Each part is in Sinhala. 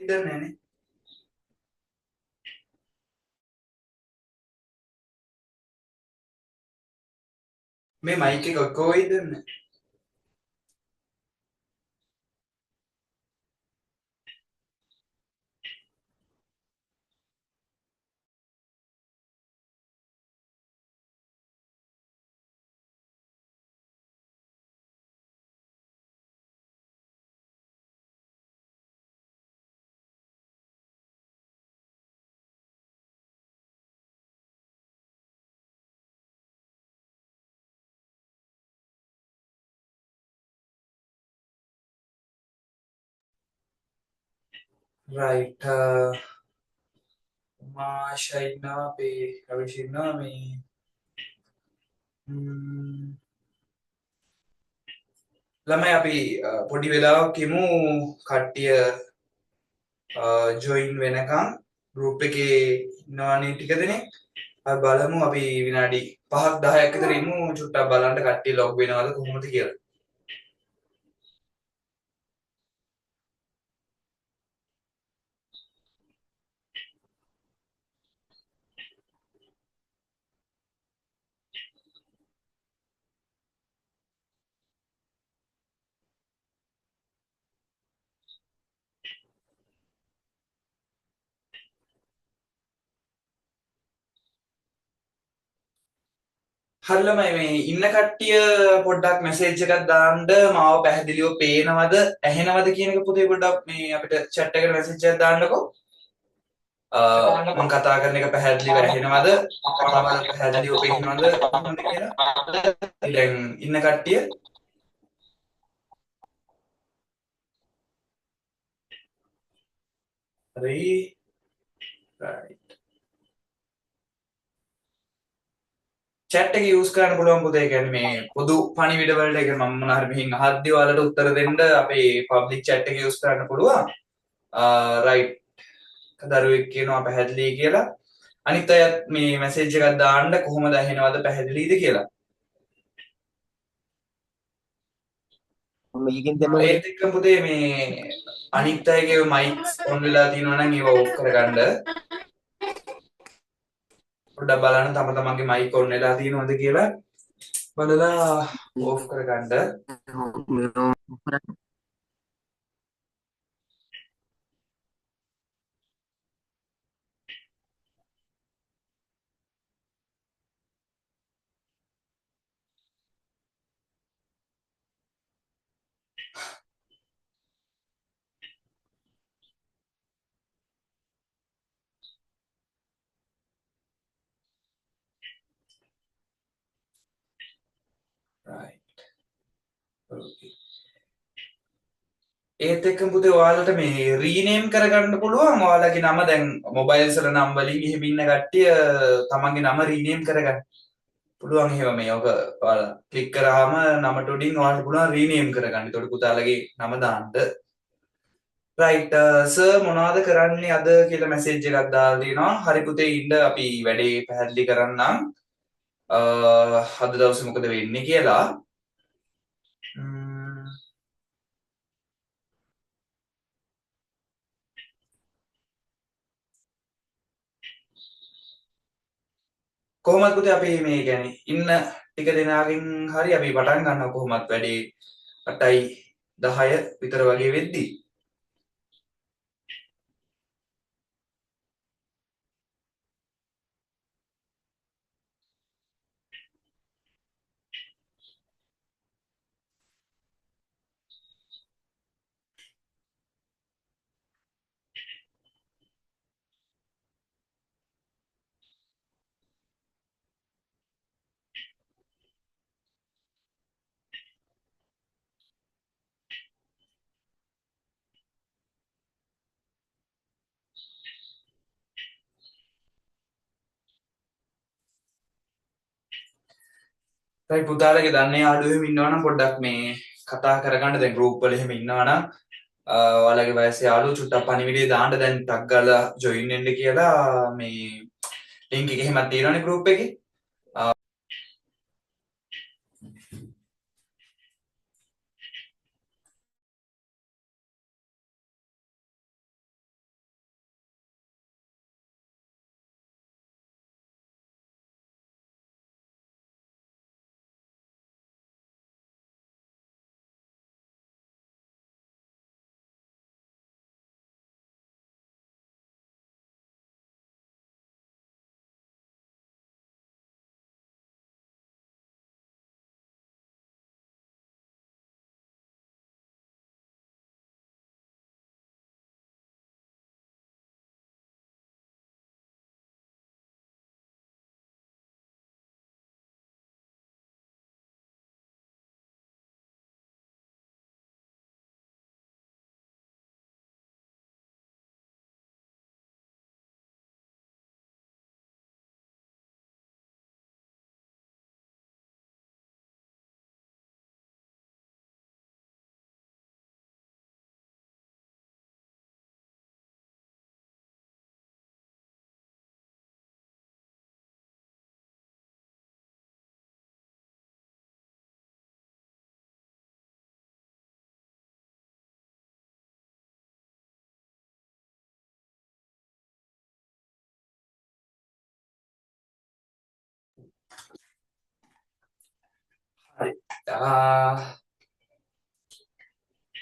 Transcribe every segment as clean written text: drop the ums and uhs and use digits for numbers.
දන්නේ නැහැ. මේ මයික් එක කොයිද දන්නේ? රයිට් මාෂා ඉන්නවා අපේ රවිෂ් ඉන්නවා මේ ළමයි අපි පොඩි වෙලාවක් යමු කට්ටිය ජොයින් වෙනකම් ගෲප් එකේ ඉන්නවනේ ටික දෙනෙක්. අපි බලමු අපි විනාඩි 5ක් 10ක් විතර ඉමු චුට්ටක් බලන්න කට්ටිය ලොග් වෙනවද කොහොමද කියලා. හරි ළමයි මේ ඉන්න කට්ටිය පොඩ්ඩක් මැසේජ් එකක් දාන්න මාව පැහැදිලිව පේනවද ඇහෙනවද කියන එක පුතේ පොඩ්ඩක් මේ අපිට chat එකට මැසේජ් එකක් දාන්නකෝ. මම කතා කරන එක පැහැදිලිව ඇහෙනවද? මාව පැහැදිලිව පේනවද කොහොමද කියලා? දැන් ඉන්න කට්ටිය හරි. right. chat එක use කරන්න පුළුවන් පුතේ. ඒ කියන්නේ මේ පොදු පණිවිඩ වලට ඒ කියන්නේ මම මොනවා හරි මෙහින් අහද්දී ඔයාලට උත්තර දෙන්න අපේ public chat එක use කරන්න පුළුවන්. right. දරුවෙක් කියනවා පැහැදිලි කියලා. අනිත් අයත් මේ මැසේජ් එකක් දාන්න කොහොමද ඇහෙනවද පැහැදිලිද කියලා. මේකෙන් තමයි ඒත් එක්ක පුතේ මේ අනිත් අයගේ මයික්ස් ඔන් වෙලා තියෙනවා නම් ඒව ඕෆ් කරගන්න. පොඩ්ඩක් බලන්න තම තමන්ගේ මයික් ඔන් වෙලා තියෙනවද කියලා බලලා ඕෆ් කරගන්න. right. okay. ඒත් එක්ක පුතේ ඔයාලට මේ රීනේම් කරගන්න පුළුවන්. ඔයාලගේ නම දැන් මොබයිල්ස් වල නම් වලින් එහෙම ඉන්න කට්ටිය තමන්ගේ නම රීනේම් කරගන්න පුළුවන්. එහෙම මේ ඔක ඔයාලා ක්ලික් කරාම නමට උඩින් ඔයාලට පුළුවන් රීනේම් කරගන්න. ඒතකොට පුතාලගේ නම දාන්න. රයිට් සර් මොනවද කරන්නේ අද කියලා මැසේජ් එකක් දාලා තියෙනවා. හරි පුතේ ඉන්න අපි වැඩේ පැහැදිලි කරන්නම්. අද දවසේ මොකද වෙන්නේ කියලා. කොහොමද පුතේ අපි මේ කියන්නේ ඉන්න ටික දෙනාගෙන් හරි අපි පටන් ගන්නවා කොහොමත් වැඩේ 8යි 10 විතර වගේ වෙද්දි. රයිට් පුතාලගේ දන්නේ යාළුවෝ එහෙම ඉන්නවනම් පොඩ්ඩක් මේ කතා කරගන්න. දැන් ගෲප් වල එහෙම ඉන්නවනම් ඔයාලගේ වයසේ යාළුවෝ චුට්ටක් පණිවිඩය දාන්න. දැන් ටක් ගාලා ජොයින් වෙන්න කියලා මේ ලින්ක් එක එහෙමත් තියෙනවනේ ගෲප් එකේ.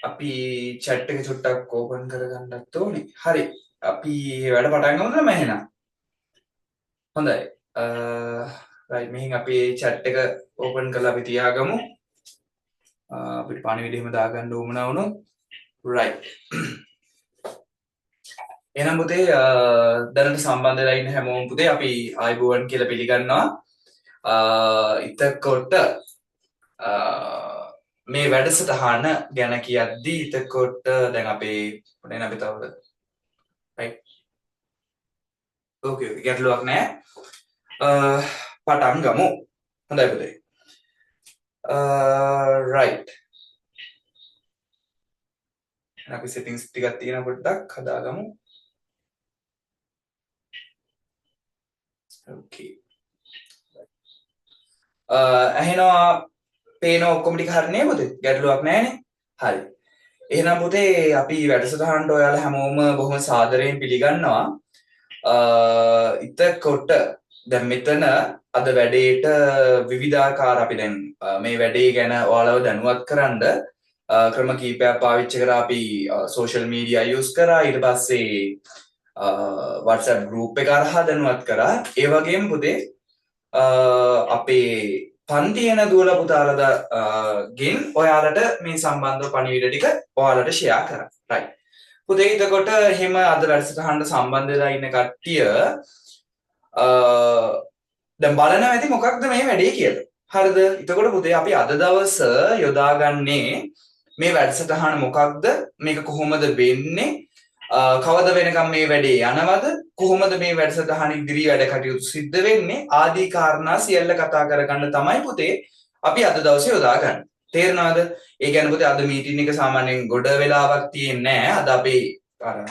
අපි chat එක චුට්ටක් open කරගන්නත් ඕනේ. හරි. අපි වැඩ පටන් ගමුද එහෙනම්? හොඳයි. right මෙහින් අපි chat එක open කරලා අපි තියාගමු. අපිට පණිවිඩ එහෙම දාගන්න උවමනා වුණොත්. right. එහෙනම් පුතේ දැනට සම්බන්ධ වෙලා ඉන්න හැමෝම පුතේ අපි ආයිබෝවන් කියලා පිළිගන්නවා. ඉතකොට මේ වැඩසටහන ගැන කියද්දී ඉතකොට දැන් අපේ මොනේ අපි තවද right ඕකේ ගැටලුවක් නැහැ පටන් ගමු හොඳයි පුතේ right අපි settings ටිකක් තියෙන පොඩ්ඩක් හදාගමු okay එහෙනම් පේන ඔක්කොම ටික හරිනේ පුතේ ගැටලුවක් නැහැනේ හරි එහෙනම් පුතේ අපි වැඩසටහනට ඔයාලා හැමෝම බොහොම සාදරයෙන් පිළිගන්නවා ඉතකොට දැන් මෙතන අද වැඩේට විවිධාකාර අපි දැන් මේ වැඩේ ගැන ඔයාලව දැනුවත් කරන්න ක්‍රම කීපයක් පාවිච්චි කරා අපි සෝෂල් මීඩියා යූස් කරා ඊට පස්සේ WhatsApp group එක හරහා දැනුවත් කරා ඒ වගේම පුතේ අපේ පන්ති යන දුවල පුතාලා ගෙන් ඔයාලට මේ සම්බන්ධව පණිවිඩ ටික ඔයාලට ෂෙයා කරා. right. පුතේ එතකොට එහෙම අද වැඩසටහනට සම්බන්ධ වෙලා ඉන්න කට්ටිය දැන් බලනවා ඇති මොකක්ද මේ වැඩේ කියලා. හරිද? එතකොට පුතේ අපි අද දවස යොදාගන්නේ මේ වැඩසටහන මොකක්ද? මේක කොහොමද වෙන්නේ? කවද වෙනකම් මේ වැඩේ යනවද? කොහොමද මේ වැඩසටහන ඉදිරි වැඩ කටයුතු සිද්ධ වෙන්නේ? ආදී කාරණා සියල්ල කතා කරගන්න තමයි පුතේ අපි අද දවසේ යොදාගන්නේ. තේරෙනවද? ඒ කියන්නේ පුතේ අද මීටින් එක සාමාන්‍යයෙන් ගොඩ වෙලාවක් තියෙන්නේ නැහැ. අද අපේ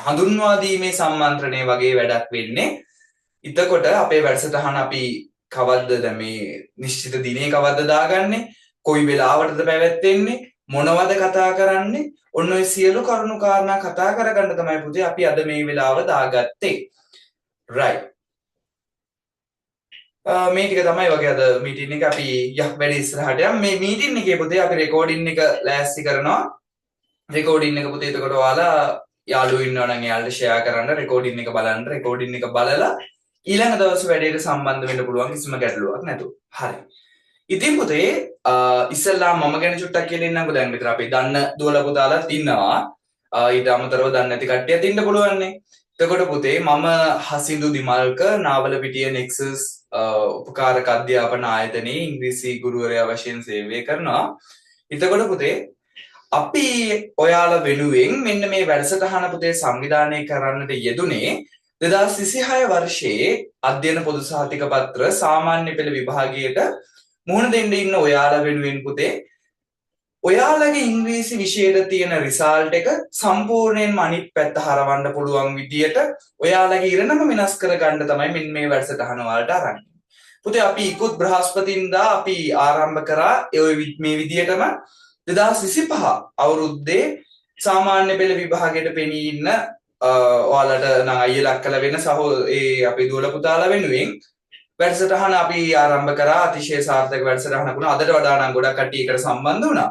හඳුන්වා දීමේ සම්මන්ත්‍රණය වගේ වැඩක් වෙන්නේ. එතකොට අපේ වැඩසටහන අපි කවද්ද දැන් මේ නිශ්චිත දිනේ කවද්ද දාගන්නේ? කොයි වෙලාවටද පැවැත්වෙන්නේ? මොනවද කතා කරන්නේ? ඔන්න ඔය සියලු කරුණු කාරණා කතා කරගන්න තමයි පුතේ අපි අද මේ වෙලාව දාගත්තේ. right. මේ ටික තමයි වගේ අද මීටින් එක අපි වැඩ ඉස්සරහට යමු. මේ මීටින් එකේ පුතේ අපි රෙකෝඩින් එක ලෑස්ති කරනවා. රෙකෝඩින් එක පුතේ එතකොට ඔයාලා යාළුවෝ ඉන්නවා නම් එයාලට ෂෙයා කරන්න රෙකෝඩින් එක බලන්න. රෙකෝඩින් එක බලලා ඊළඟ දවස් වැඩේට සම්බන්ධ වෙන්න පුළුවන් කිසිම ගැටලුවක් නැතුව. හරි. ඉතින් පුතේ ඉස්සෙල්ලා මම ගැන චුට්ටක් කියලා ඉන්නම්කෝ දැන් විතර අපි දන්න දුවල පුතාලාත් ඉන්නවා ඊට අමතරව දන්නේ නැති කට්ටියත් ඉන්න පුළුවන් නේ එතකොට පුතේ මම හසිඳු දිමල්ක නාවලපිටිය නෙක්සස් උපකාරක අධ්‍යාපන ආයතනයේ ඉංග්‍රීසි ගුරුවරයා වශයෙන් සේවය කරනවා එතකොට පුතේ අපි ඔයාලා වෙනුවෙන් මෙන්න මේ වැඩසටහන පුතේ සංවිධානය කරන්නට යෙදුනේ 2026 වර්ෂයේ අධ්‍යයන පොදු සහතික පත්‍ර සාමාන්‍ය පෙළ විභාගයට මුහුණ දෙන්න ඉන්න ඔයාලා වෙනුවෙන් පුතේ ඔයාලගේ ඉංග්‍රීසි විෂයට තියෙන රිසල්ට් එක සම්පූර්ණයෙන්ම අනිත් පැත්ත හරවන්න පුළුවන් විදියට ඔයාලගේ ඉරණම වෙනස් කරගන්න තමයි මෙන්න මේ වැඩසටහන වලට අරන්. පුතේ අපි ඉක්ුත් බ්‍රහස්පතින්දා අපි ආරම්භ කරා මේ විදියටම 2025 අවුරුද්දේ සාමාන්‍ය පෙළ විභාගයට පෙනී ඉන්න ඔයාලට නම් අයියලක් කළ වෙන සහෝ ඒ අපේ දුවල පුතාලා වෙනුවෙන් වැඩසටහන අපි ආරම්භ කරා අතිශය සාර්ථක වැඩසටහනක් වුණා. අදට වඩා නම් ගොඩක් කට්ටිය එකට සම්බන්ධ වුණා.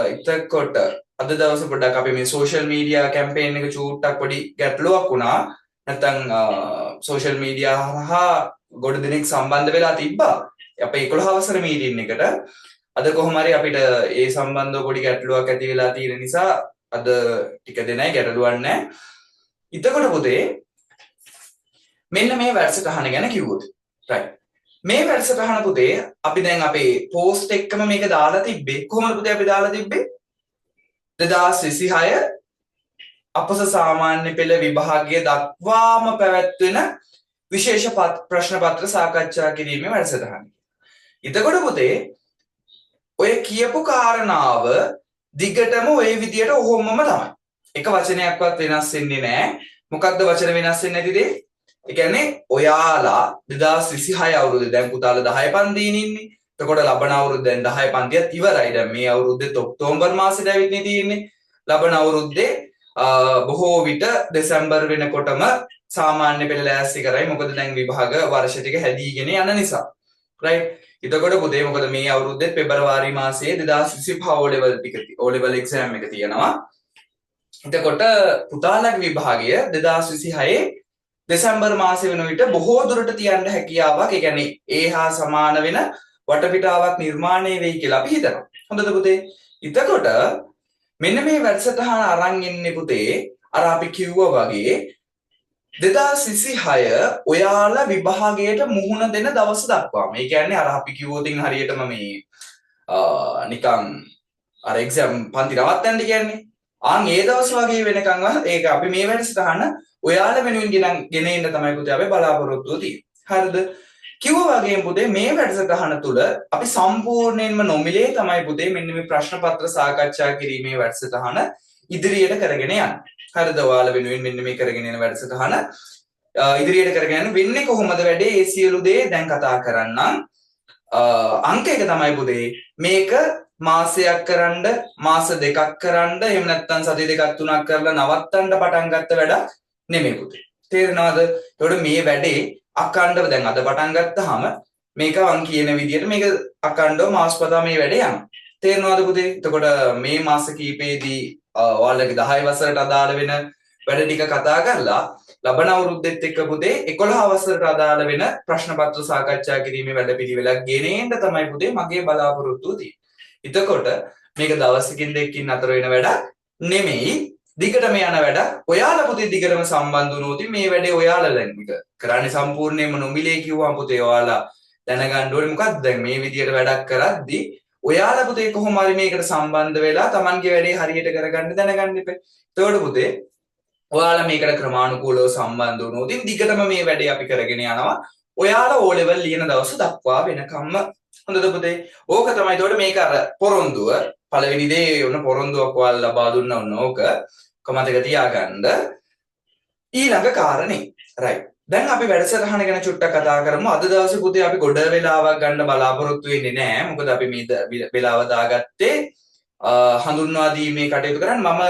එතකොට අද දවසේ පොඩ්ඩක් අපි මේ සෝෂල් මීඩියා කැම්පේන් එක චූට්ටක් පොඩි ගැටලුවක් වුණා. නැත්තම් සෝෂල් මීඩියා හරහා ගොඩ දෙනෙක් සම්බන්ධ වෙලා තිබ්බා. අපේ 11 වසර මීටින් එකට අද කොහොම හරි අපිට ඒ සම්බන්ධව පොඩි ගැටලුවක් ඇති වෙලා තියෙන නිසා අද ටික දෙනයි ගැටලුවක් නැහැ. එතකොට පුතේ මෙන්න මේ වැඩසටහන ගැන කිව්වොත් right මේ වැඩසටහන පුතේ අපි දැන් අපේ පෝස්ට් එක්කම මේක දාලා තිබ්බේ කොහොමද පුතේ අපි දාලා තිබ්බේ 2026 අපස සාමාන්‍ය පෙළ විභාගය දක්වාම පැවැත්වෙන විශේෂ ප්‍රශ්න පත්‍ර සාකච්ඡා කිරීමේ වැඩසටහන. එතකොට පුතේ ඔය කියපු කාරණාව දිගටම ඔය විදියට ඔහොමම තමයි. එක වචනයක්වත් වෙනස් වෙන්නේ නැහැ. මොකක්ද වචන වෙනස් වෙන්නේ නැති දේ? ඒ කියන්නේ ඔයාලා 2026 අවුරුද්දේ දැන් පුතාලා 10 පන්තියේ ඉන්නේ. එතකොට ලබන අවුරුද්දෙන් 10 පන්තියත් ඉවරයි. දැන් මේ අවුරුද්දේ ඔක්තෝබර් මාසෙට ඇවිත්නේ තියෙන්නේ. ලබන අවුරුද්දේ බොහෝ විට දෙසැම්බර් වෙනකොටම සාමාන්‍ය පෙළ ලෑස්ති කරයි. මොකද දැන් විභාග වර්ෂ ටික හැදීගෙන යන නිසා. right. එතකොට පුතේ මොකද මේ අවුරුද්දේ පෙබරවාරි මාසයේ 2025 O level exam එක තියෙනවා. එතකොට පුතාලගේ විභාගය 2026 දෙසැම්බර් මාසෙ වෙන විට බොහෝ දුරට තියන්න හැකියාවක්, ඒ කියන්නේ ඒ හා සමාන වෙන වටපිටාවක් නිර්මාණය වෙයි කියලා අපි හිතනවා. හොඳද පුතේ? එතකොට මෙන්න මේ වැඩසටහන අරන් ඉන්නේ පුතේ අර අපි කිව්වා වගේ 2026 ඔයාලා විභාගයට මුහුණ දෙන දවස දක්වාම. ඒ කියන්නේ අර අපි කිව්වොතින් හරියටම මේ නිකන් අර එක්සෑම් පන්ති නවත්තන්න කියන්නේ. ඒ දවස් වගේ වෙනකන් ඒක අපි මේ වැඩසටහන ඔයාලා වෙනුවෙන් ගෙන එන්න තමයි පුතේ අපි බලාපොරොත්තු තියෙන්නේ. හරිද? කිව්වා වගේම පුතේ මේ වැඩසටහන තුල අපි සම්පූර්ණයෙන්ම නොමිලේ තමයි පුතේ මෙන්න මේ ප්‍රශ්න පත්‍ර සාකච්ඡා කිරීමේ වැඩසටහන ඉදිරියට කරගෙන යන්නේ. හරිද? ඔයාලා වෙනුවෙන් මෙන්න මේ කරගෙන යන වැඩසටහන ඉදිරියට කරගෙන යන වෙන්නේ කොහොමද වැඩේ? ඒ සියලු දේ දැන් කතා කරන්නම්. අංක එක තමයි පුතේ මේක මාසයක් කරන්න, මාස දෙකක් කරන්න, එහෙම නැත්නම් සති දෙකක් තුනක් කරලා නවත්තන්න පටන් ගත්ත වැඩක් නෙමෙයි පුතේ. තේරෙනවද? ඒකට මේ වැඩේ අඛණ්ඩව දැන් අද පටන් ගත්තාම මේක වන් කියන විදිහට මේක අඛණ්ඩව මාසපතා මේ වැඩේ යනවා. තේරෙනවද පුතේ? එතකොට මේ මාස කීපෙදී ඔයාලගේ 10 වසරට අදාළ වෙන වැඩ ටික කතා කරලා ලබන අවුරුද්දෙත් එක්ක පුතේ 11 වසරට අදාළ වෙන ප්‍රශ්න පත්‍ර සාකච්ඡා කිරීමේ වැඩපිළිවෙලක් ගෙනෙන්න තමයි පුතේ මගේ බලාපොරොත්තුව තියෙන්නේ. එතකොට මේක දවසකින් දෙකකින් අතර වෙන වැඩක් නෙමෙයි, දිගටම යන වැඩක්. ඔයාලා පුතේ දිගටම සම්බන්ධ වුණොත් මේ වැඩේ ඔයාලා දැන් මේක කරන්නේ සම්පූර්ණයෙන්ම නොමිලේ කිව්වම පුතේ ඔයාලා දැනගන්න ඕනේ මොකක්ද දැන් මේ විදියට වැඩක් කරද්දී ඔයාලා පුතේ කොහොම හරි මේකට සම්බන්ධ වෙලා Tamanගේ වැඩේ හරියට කරගන්න දැනගන්න ඉපේ. එතකොට පුතේ ඔයාලා මේකට ක්‍රමානුකූලව සම්බන්ධ වුණොත් දිගටම මේ වැඩේ අපි කරගෙන යනවා. ඔයාලා O level ලියන දවස දක්වා වෙනකම්ම. හොඳද පුතේ? ඕක තමයි. එතකොට මේක අර පොරොන්දුව පළවෙනි දේ ඔන්න පොරොන්දුවක් ඔයාලා ලබා දුන්නා ඔන්න ඕක. කොමතක තියාගන්න. ඊළඟ කාරණේ. right. දැන් අපි වැඩසටහන ගැන චුට්ටක් කතා කරමු. අද දවසේ පුතේ අපි ගොඩ වෙලාවක් ගන්න බලාපොරොත්තු වෙන්නේ නැහැ. මොකද අපි මේ වෙලාව දාගත්තේ හඳුන්වා දීමේ කටයුතු කරන්න. මම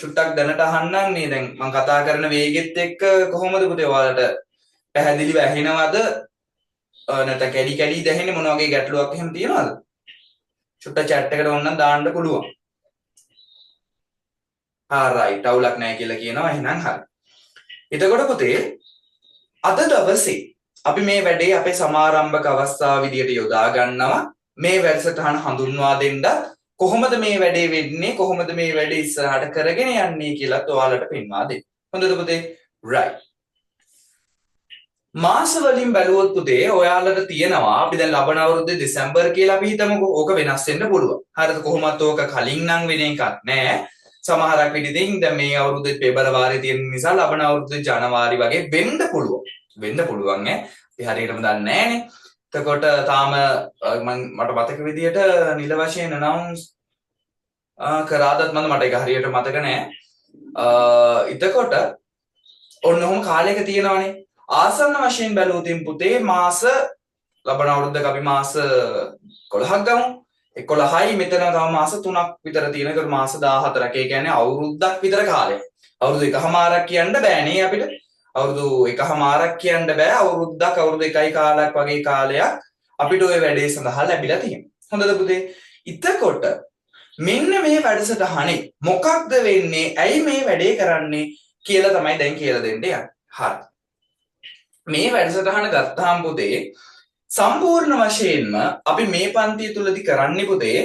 චුට්ටක් දැනට අහන්නම් නේ දැන් මම කතා කරන වේගෙත් එක්ක කොහොමද පුතේ ඔයාලට පැහැදිලිව ඇහෙනවද? නැත්නම් කැඩි කැඩි දැහෙන්නේ මොන වගේ ගැටලුවක් එහෙම තියෙනවද? චුට්ට chat එකට ඕනනම් දාන්න පුළුවන්. right අවුලක් නැහැ කියලා කියනවා. එහෙනම් හරි. එතකොට පුතේ අද දවසේ අපි මේ වැඩේ අපේ සමාරම්භක අවස්ථාව විදියට යොදා ගන්නවා. මේ වැඩසටහන හඳුන්වා දෙන්න කොහොමද මේ වැඩේ වෙන්නේ, කොහොමද මේ වැඩේ ඉස්සරහට කරගෙන යන්නේ කියලා ඔයාලට පෙන්වා දෙන්න. හොඳද පුතේ? right. මාස වලින් බැලුවොත් පුතේ ඔයාලට තියෙනවා අපි දැන් ලබන අවුරුද්දේ දෙසැම්බර් කියලා අපි හිතමුකෝ. ඕක වෙනස් වෙන්න පුළුවන්. හරිද? කොහොමත් ඕක කලින් නම් වෙන එකක් නෑ. සමහරක් විදිහින් දැන් මේ අවුරුද්දේ පෙබරවාරියේ තියෙන නිසා ලබන අවුරුද්දේ ජනවාරි වගේ වෙන්න පුළුවන්. වෙන්න පුළුවන් ඈ. අපි හරියටම දන්නේ නෑනේ. එතකොට තාම මට මතක විදියට නිල වශයෙන් announce කරාදත් මට ඒක හරියට මතක නෑ. එතකොට ඔන්න ඔහොම කාලයක තියෙනවනේ. ආසන්න වශයෙන් බැලුවොතින් පුතේ මාස ලබන අවුරුද්දක අපි මාස 11ක් ගමු. 11යි මෙතන තව මාස 3ක් විතර තියෙන. ඒකට මාස 14ක්. ඒ කියන්නේ අවුරුද්දක් විතර කාලයක්. අවුරුදු එකහමාරක් කියන්න බෑනේ අපිට. අවුරුදු එකහමාරක් කියන්න බෑ. අවුරුද්දක් අවුරුදු එකයි කාලයක් වගේ කාලයක් අපිට ওই වැඩේ සඳහා ලැබිලා තියෙනවා. හොඳද පුතේ? එතකොට මෙන්න මේ වැඩසටහනේ මොකක්ද වෙන්නේ? ඇයි මේ වැඩේ කරන්නේ කියලා තමයි දැන් කියලා දෙන්න යන්නේ. හරි. මේ වැඩසටහන ගත්තාම පුතේ සම්පූර්ණ වශයෙන්ම අපි මේ පන්තිය තුලදී කරන්නේ පුතේ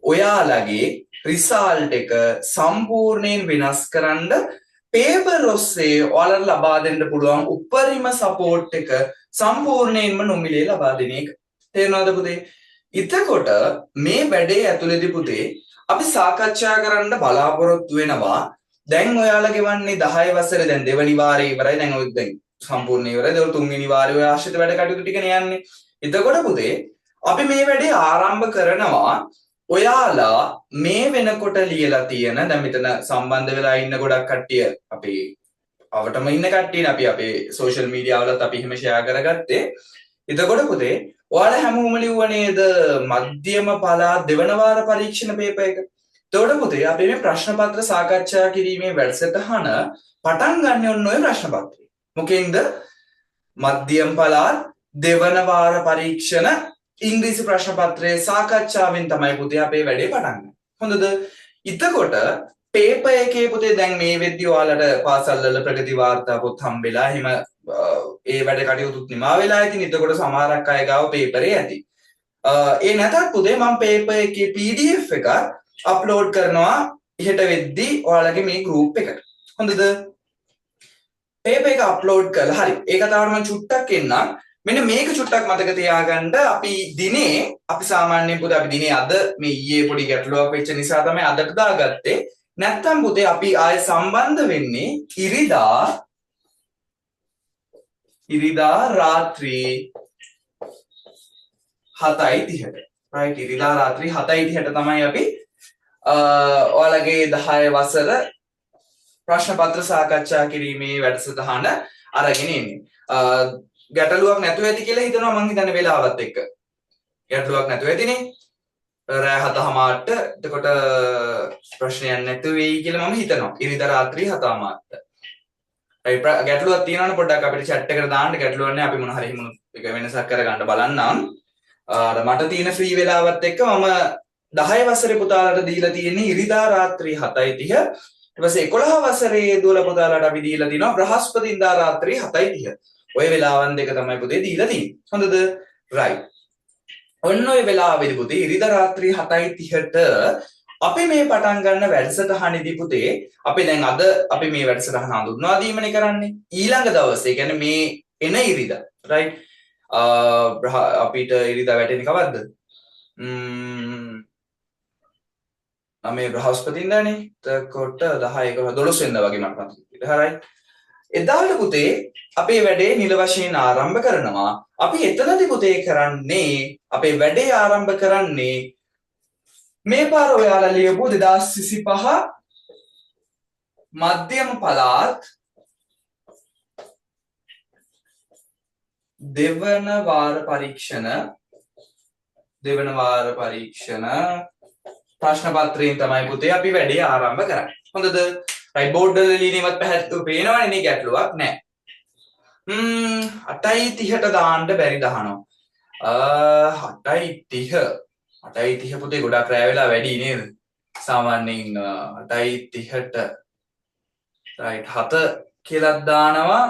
ඔයාලගේ රිසල්ට් එක සම්පූර්ණයෙන් වෙනස් කරන්න පේපර් ඔස්සේ ඔයාලට ලබා දෙන්න පුළුවන් උපරිම සපෝට් එක සම්පූර්ණයෙන්ම නොමිලේ ලබා දෙන එක. තේරෙනවද පුතේ? එතකොට මේ වැඩේ ඇතුළේදී පුතේ අපි සාකච්ඡා කරන්න බලාපොරොත්තු වෙනවා. දැන් ඔයාලා ගෙවන්නේ 10 වසරේ දැන් දෙවනි වාරේ ඉවරයි. දැන් ඔය දැන් සම්පූර්ණ ඉවරයි. ඒක තුන්වෙනි වාරේ ඔය ආශ්‍රිත වැඩ කටයුතු ටිකනේ යන්නේ. එතකොට පුතේ අපි මේ වැඩේ ආරම්භ කරනවා. ඔයාලා මේ වෙනකොට ලියලා තියෙන දැන් මෙතන සම්බන්ධ වෙලා ඉන්න ගොඩක් කට්ටිය අපි අවටම ඉන්න කට්ටියනේ අපි අපේ සෝෂල් මීඩියා වලත් අපි එහෙම ෂෙයා කරගත්තේ. එතකොට පුතේ ඔයාලා හැමෝම ලිව්ව නේද මධ්‍යම පළාත් දෙවන වාර පරීක්ෂණ පේපර් එක. එතකොට පුතේ අපි මේ ප්‍රශ්න පත්‍ර සාකච්ඡා කිරීමේ වැඩසටහන පටන් ගන්න ඕන ඔය ප්‍රශ්න පත්‍රය. මොකෙන්ද? මධ්‍යම පළාත් දෙවන වාර පරීක්ෂණ ඉංග්‍රීසි ප්‍රශ්න පත්‍රයේ සාකච්ඡාවෙන් තමයි පුතේ අපේ වැඩේ පටන් ගන්නේ. හොඳද? එතකොට පේපර් එකේ පුතේ දැන් මේ වෙද්දි ඔයාලට පාසල් වල ප්‍රගති වාර්තා පොත් හම්බෙලා එහෙම ඒ වැඩ කටයුතුත් නිමා වෙලා ඉතින් එතකොට සමහරක් අය ගාව පේපරේ ඇති. ඒ නැතත් පුතේ මම පේපර් එකේ PDF එක අප්ලෝඩ් කරනවා හෙට වෙද්දි ඔයාලගේ මේ ගෲප් එකට. හොඳද? පේපර් එක අප්ලෝඩ් කළා. හරි. ඒක තමයි මම චුට්ටක් එන්නම්. මෙන්න මේක චුට්ටක් මතක තියාගන්න. අපි දිනේ අපි සාමාන්‍යයෙන් පුතේ අපි දිනේ අද මේ ඊයේ පොඩි ගැටලුවක් වෙච්ච නිසා තමයි අදට දාගත්තේ. නැත්තම් පුතේ අපි ආයෙ සම්බන්ධ වෙන්නේ ඉරිදා රාත්‍රී 7:30ට. right ඉරිදා රාත්‍රී 7:30ට තමයි අපි ඔයාලගේ 10 වසර ප්‍රශ්න පත්‍ර සාකච්ඡා කිරීමේ වැඩසටහන අරගෙන ඉන්නේ. ගැටලුවක් නැතුව ඇති කියලා හිතනවා මං හිතන්නේ වෙලාවත් එක්ක. ගැටලුවක් නැතුව ඇතිනේ. රෑ 7:00ට එතකොට ප්‍රශ්නයක් නැතුව වෙයි කියලා මම හිතනවා. ඉරිදා රාත්‍රී 7:00ට. ගැටලුවක් තියෙනවනේ පොඩ්ඩක් අපිට chat එකට දාන්න. ගැටලුවක් නැහැ අපි මොන හරි හිමුණු එක වෙනසක් කරගන්න බලන්නම්. මට තියෙන ෆ්‍රී වෙලාවත් එක්ක මම 10 වසරේ පුතාලට දීලා තියෙන්නේ ඉරිදා රාත්‍රී 7:30. ඊට පස්සේ 11 වසරේ දුවල පුතාලට අපි දීලා තිනවා බ්‍රහස්පතින්දා රාත්‍රී 7:30. ඔය වෙලාවන් දෙක තමයි පුතේ දීලා තියෙන්නේ. හොඳද? right. ඔන්න ඔය වෙලාවෙදි පුතේ ඉරිදා රාත්‍රී 7:30ට අපි මේ පටන් ගන්න වැඩසටහනේදී පුතේ අපි දැන් අද අපි මේ වැඩසටහන හඳුන්වා දීමනේ කරන්නේ. ඊළඟ දවසේ කියන්නේ මේ එන ඉරිදා right අපිට ඉරිදා වැටෙන්නේ කවද්ද? මේ බ්‍රහස්පතින්දානේ. එතකොට 10 11 12 වෙනිදා වගේ මට මතකයි. හරියි. එදාට පුතේ අපේ වැඩේ නිල වශයෙන් ආරම්භ කරනවා. අපි එතනදී පුතේ කරන්නේ අපේ වැඩේ ආරම්භ කරන්නේ මේ පාර ඔයාලා ලියපු 2025 මධ්‍යම පළාත් දෙවන වාර පරීක්ෂණ ප්‍රශ්න පත්‍රයෙන් තමයි පුතේ අපි වැඩේ ආරම්භ කරන්නේ. හොඳද? right board වල ලියනවත් පැහැදිලිව පේනවනේ නේ ගැටලුවක් නැහැ. 8:30ට දාන්න බැරි දහනවා. 8:30 පුතේ ගොඩක් රැ වෙලා වැඩි නේද? සාමාන්‍යයෙන් 8:30ට right 7 කියලා දානවා.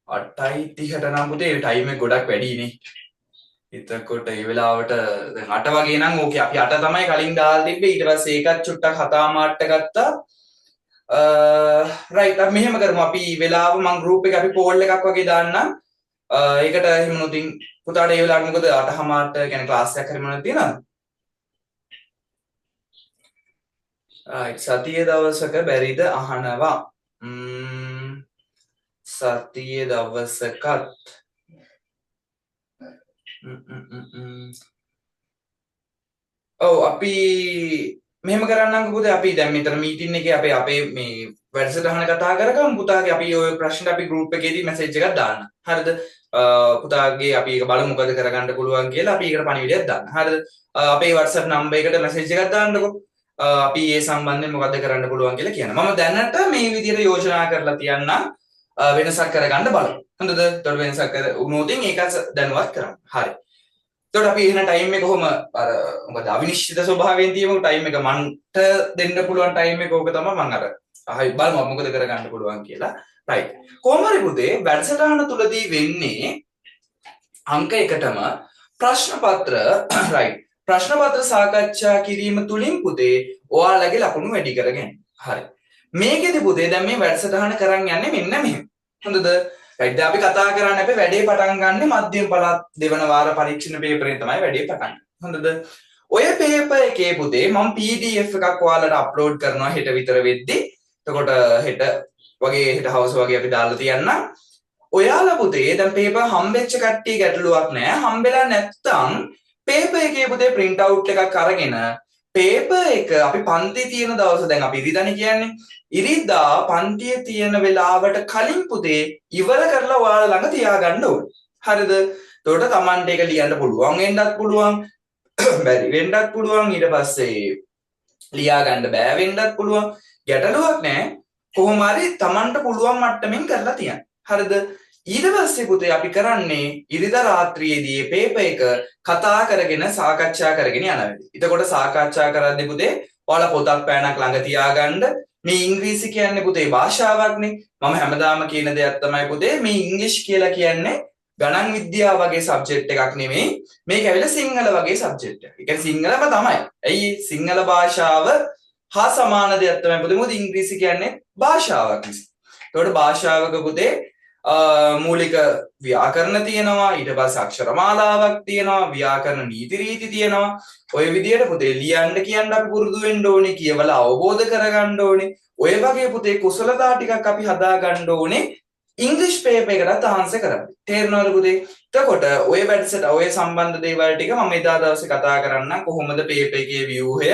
8:30ට නම් පුතේ ටයිම් එක ගොඩක් වැඩි නේ. එතකොට ඒ වෙලාවට දැන් 8 වගේ නම් ඕකේ අපි 8 තමයි කලින් දාලා තිබ්බේ. ඊට පස්සේ ඒකත් චුට්ටක් 7:00ට ගත්තා. right අපි මෙහෙම කරමු. අපි වෙලාව මම group එකේ අපි poll එකක් වගේ දාන්නම්. ඒකට එහෙම නොතින් පුතාට ඒ වෙලාවට මොකද 8:00ට කියන්නේ ක්ලාස් එකක් හරි මොනවද තියෙනවද? right සතියේ දවසක බැරිද අහනවා. සතියේ දවසකත් ඔව් අපි මෙහෙම කරන්නම්කෝ පුතේ අපි දැන් මෙතන මීටින් එකේ අපේ මේ වැඩසටහන කතා කරගමු පුතාගේ අපි ඔය ප්‍රශ්න අපි group එකේදී message එකක් දාන්න. හරිද? පුතාගේ අපි ඒක බලමු මොකද කරගන්න පුළුවන් කියලා අපි ඒකට පණිවිඩයක් දාන්න. හරිද? අපේ WhatsApp number එකට message එකක් දාන්නකෝ. අපි ඒ සම්බන්ධයෙන් මොකද කරන්න පුළුවන් කියලා කියන්න. මම දැනට මේ විදිහට යෝජනා කරලා තියන්නම් වෙනසක් කරගන්න බලමු. හොඳද? එතකොට වෙනසක් වුණොත් ඒක දැනුවත් කරමු. හරි. එතකොට අපි එහෙනම් ටයිම් එක කොහොම අර මොකද අවිනිශ්චිත ස්වභාවයෙන් තියමු ටයිම් එක මන්ට දෙන්න පුළුවන් ටයිම් එක ඕක තමයි මම අර අහයි බලමු මොකද කරගන්න පුළුවන් කියලා. රයිට්. කොහොම හරි පුතේ වැඩසටහන තුලදී වෙන්නේ අංක 1ටම ප්‍රශ්න පත්‍ර රයිට්. ප්‍රශ්න පත්‍ර සාකච්ඡා කිරීම තුලින් පුතේ ඔයාලගේ ලකුණු වැඩි කරගන්න. හරි. මේකෙදි පුතේ දැන් මේ වැඩසටහන කරන් යන්නේ මෙන්න මෙහෙම. හොඳද? රයිට්. දැන් අපි කතා කරන්නේ අපි වැඩේ පටන් ගන්න මධ්‍යම පළාත් දෙවන වාර පරීක්ෂණ පේපරෙන් තමයි වැඩේ පටන් ගන්න. හොඳද? ඔය පේපර් එකේ පුතේ මම PDF එකක් ඔයාලට අප්ලෝඩ් කරනවා හෙට විතර වෙද්දි. එතකොට හෙට හවස වගේ අපි දාලා තියන්නම්. ඔයාලා පුතේ දැන් පේපර් හම්බෙච්ච කට්ටිය ගැටලුවක් නෑ. හම්බෙලා නැත්තම් පේපර් එකේ පුතේ print out එකක් අරගෙන පේපර් එක අපි පන්ති තියෙන දවස දැන් අපි ඉරිදානේ කියන්නේ. ඉරිදා පන්තියේ තියෙන වෙලාවට කලින් පුතේ ඉවර කරලා ඔයාලා ළඟ තියාගන්න ඕනේ. හරිද? එතකොට Tamanට ඒක ලියන්න පුළුවන් වෙන්නත් පුළුවන්. බැරි වෙන්නත් පුළුවන්. ඊට පස්සේ ලියා ගන්න බෑ වෙන්නත් පුළුවන්. ගැටලුවක් නෑ. කොහොම හරි Tamanට පුළුවන් මට්ටමින් කරලා තියන්න. හරිද? ඊට පස්සේ පුතේ අපි කරන්නේ ඉරිදා රාත්‍රියේදී මේ පේපර් එක කතා කරගෙන සාකච්ඡා කරගෙන යනවා. එතකොට සාකච්ඡා කරද්දී පුතේ ඔයාලා පොතක් පෑනක් ළඟ තියාගන්න. මේ ඉංග්‍රීසි කියන්නේ පුතේ භාෂාවක්නේ. මම හැමදාම කියන දෙයක් තමයි පුතේ මේ ඉංග්‍රීසි කියලා කියන්නේ ගණන් විද්‍යාව වගේ සබ්ජෙක්ට් එකක් නෙමෙයි. මේක ඇවිල්ලා සිංහල වගේ සබ්ජෙක්ට් එකක්. ඒ කියන්නේ සිංහලම තමයි. ඇයි සිංහල භාෂාව හා සමාන දෙයක් තමයි පුතේ. මොකද ඉංග්‍රීසි කියන්නේ භාෂාවක් නිසා. ඒකට භාෂාවක පුතේ මූලික ව්‍යාකරණ තියෙනවා, ඊට පස්සේ අක්ෂරමාලාවක් තියෙනවා, ව්‍යාකරණ නීති රීති තියෙනවා. ඔය විදිහට පුතේ ලියන්න කියන්න අපි පුරුදු වෙන්න ඕනේ, කියවලා අවබෝධ කරගන්න ඕනේ. ඔය වගේ පුතේ කුසලතා ටිකක් අපි හදා ගන්න ඕනේ ඉංග්‍රීසි පේපර් එකකට ආන්සර් කරන්න. තේරෙනවද පුතේ? එතකොට ඔය වැඩසට ඔය සම්බන්ධ දේවල් ටික මම එදා දවසේ කතා කරන්නම්. කොහොමද පේපර් එකේ ව්‍යුහය